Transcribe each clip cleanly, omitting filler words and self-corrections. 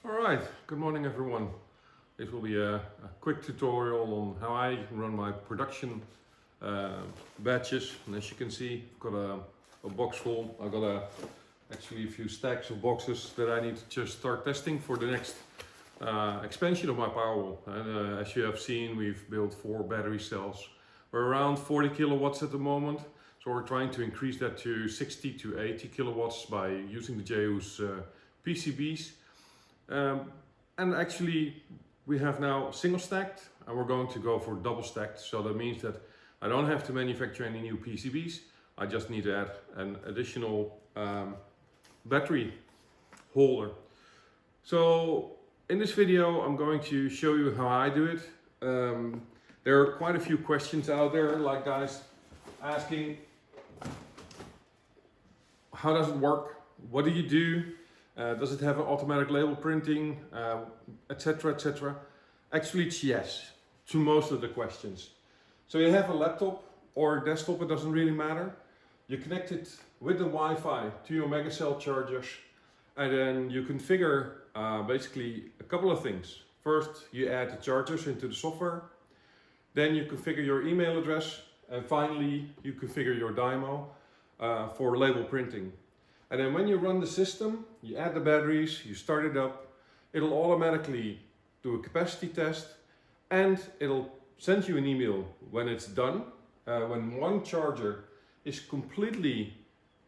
Alright, good morning everyone. This will be a quick tutorial on how I run my production batches. And as you can see, I've got a box full. I've got actually a few stacks of boxes that I need to just start testing for the next expansion of my PowerWall. And as you have seen, we've built 4 battery cells. We're around 40 kilowatts at the moment. So we're trying to increase that to 60 to 80 kilowatts by using the JU's PCBs. And actually we have now single stacked and we're going to go for double stacked. So that means that I don't have to manufacture any new PCBs. I just need to add an additional battery holder. So in this video I'm going to show you how I do it. There are quite a few questions out there, like guys asking, how does it work? What do you do? Does it have an automatic label printing, etc, etc? Actually it's yes to most of the questions. So you have a laptop or a desktop, it doesn't really matter. You connect it with the Wi-Fi to your MegaCellChargers, and then you configure basically a couple of things. First, you add the chargers into the software. Then you configure your email address, and finally you configure your dyno for label printing. And then when you run the system, you add the batteries, you start it up, it'll automatically do a capacity test, and it'll send you an email when it's done. When one charger is completely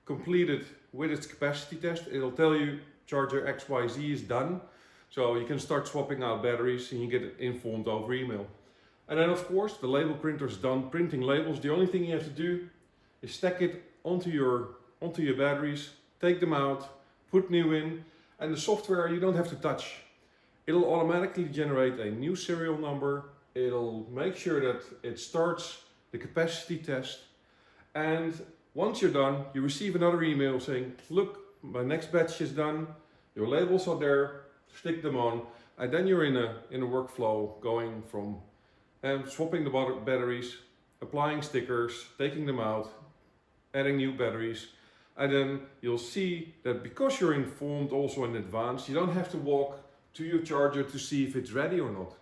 completed with its capacity test, it'll tell you charger XYZ is done. So you can start swapping out batteries and you get informed over email. And then of course the label printer is done printing labels. The only thing you have to do is stack it onto your batteries, take them out, put new in, and the software you don't have to touch. It'll automatically generate a new serial number. It'll make sure that it starts the capacity test. And once you're done, you receive another email saying, look, my next batch is done. Your labels are there, stick them on. And then you're in a workflow going from swapping the batteries, applying stickers, taking them out, adding new batteries. And then you'll see that because you're informed also in advance, you don't have to walk to your charger to see if it's ready or not.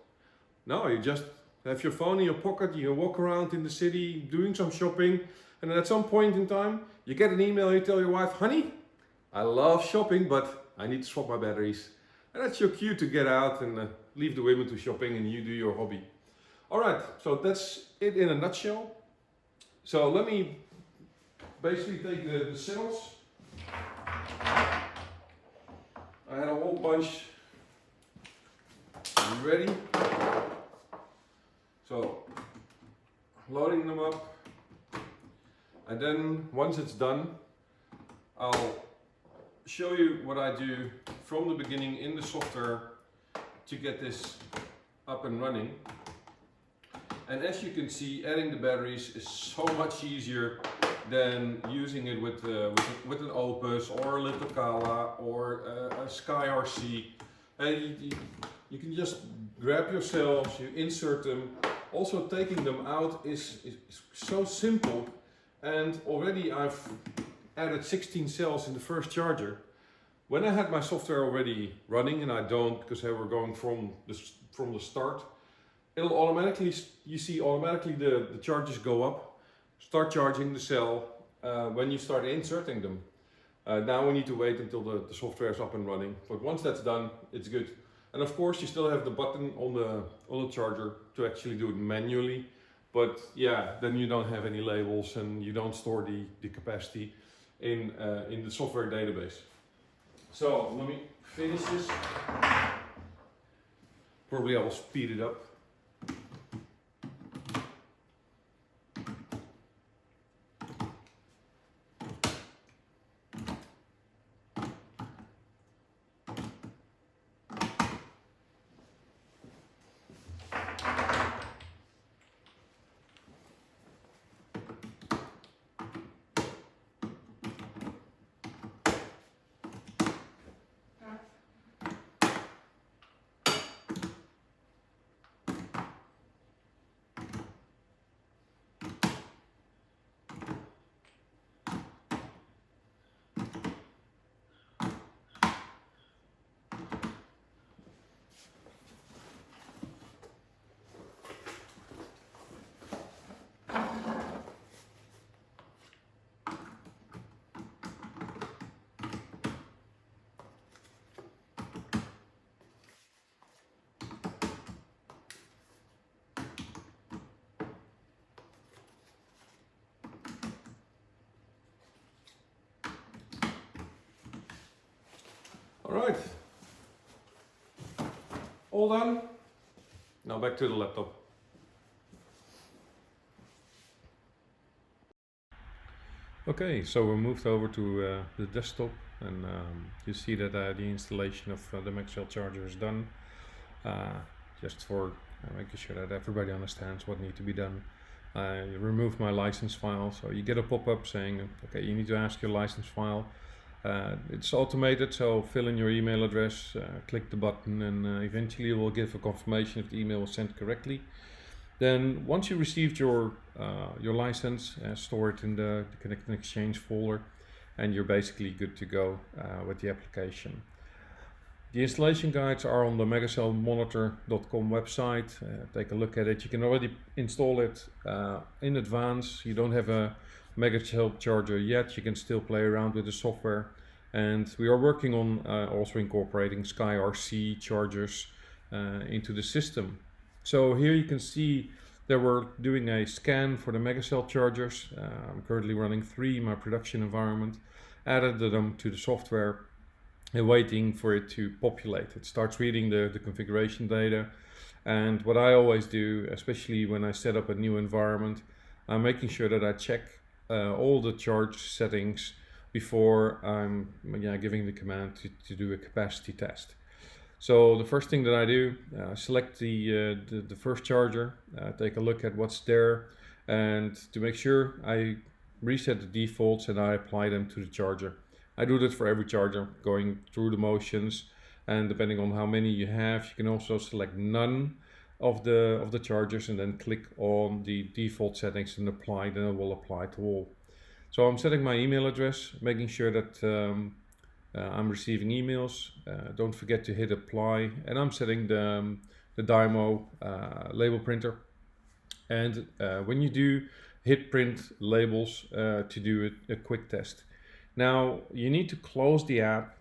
No, you just have your phone in your pocket, you walk around in the city doing some shopping, and then at some point in time you get an email, you tell your wife, honey, I love shopping, but I need to swap my batteries. And that's your cue to get out and leave the women to shopping and you do your hobby. Alright, so that's it in a nutshell. So let me basically take the cells. I had a whole bunch ready. So loading them up, and then once it's done, I'll show you what I do from the beginning in the software to get this up and running. And as you can see, adding the batteries is so much easier than using it with an Opus or a Litocala or a Sky RC. You can just grab your cells, you insert them. Also taking them out is so simple, and already I've added 16 cells in the first charger. When I had my software already running, and I don't because we're going from the start, it'll automatically, you see automatically the charges go up, start charging the cell when you start inserting them. Now we need to wait until the software is up and running, but once that's done, it's good. And of course you still have the button on the charger to actually do it manually, but yeah, then you don't have any labels and you don't store the capacity in the software database. So let me finish this. Probably I will speed it up. Alright, all done. Now back to the laptop. Okay, so we moved over to the desktop, and you see that the installation of the MegaCellCharger is done. Just for making sure that everybody understands what needs to be done. I removed my license file, so you get a pop-up saying, okay, you need to ask your license file. It's automated, so fill in your email address, click the button, and eventually it will give a confirmation if the email was sent correctly. Then once you received your license, store it in the Connect and Exchange folder, and you're basically good to go with the application. The installation guides are on the MegaCellMonitor.com website. Take a look at it. You can already install it in advance. You don't have a MegaCellCharger yet. You can still play around with the software. And we are working on also incorporating SkyRC chargers into the system. So here you can see that we're doing a scan for the MegaCellChargers. I'm currently running 3 in my production environment. Added them to the software and waiting for it to populate. It starts reading the configuration data. And what I always do, especially when I set up a new environment, I'm making sure that I check all the charge settings before I'm giving the command to do a capacity test. So the first thing that I do, select the first charger, take a look at what's there, and to make sure I reset the defaults and I apply them to the charger. I do that for every charger, going through the motions, and depending on how many you have, you can also select none of the chargers and then click on the default settings and apply, then it will apply to all. So I'm setting my email address, making sure that I'm receiving emails. Don't forget to hit apply, and I'm setting the Dymo label printer. And when you do, hit print labels to do a quick test. Now you need to close the app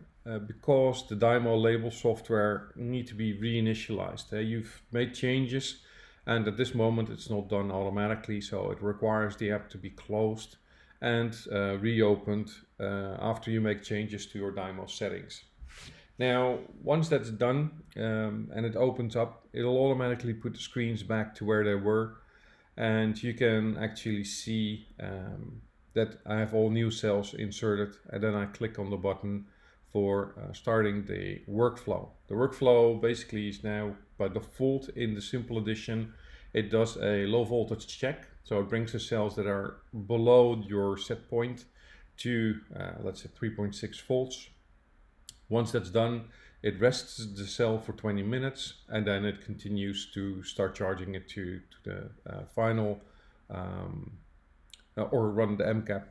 because the Dymo label software need to be reinitialized. You've made changes, and at this moment it's not done automatically, so it requires the app to be closed and reopened after you make changes to your Dymo settings. Now once that's done and it opens up, it'll automatically put the screens back to where they were, and you can actually see that I have all new cells inserted, and then I click on the button for starting the workflow. The workflow basically is now by default in the simple edition. It does a low voltage check, so it brings the cells that are below your set point to let's say 3.6 volts. Once that's done, it rests the cell for 20 minutes, and then it continues to start charging it to the final or run the MCAP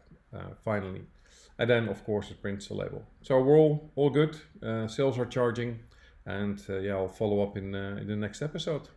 finally. And then of course it prints the label. So we're all good, cells are charging, and yeah, I'll follow up in the next episode.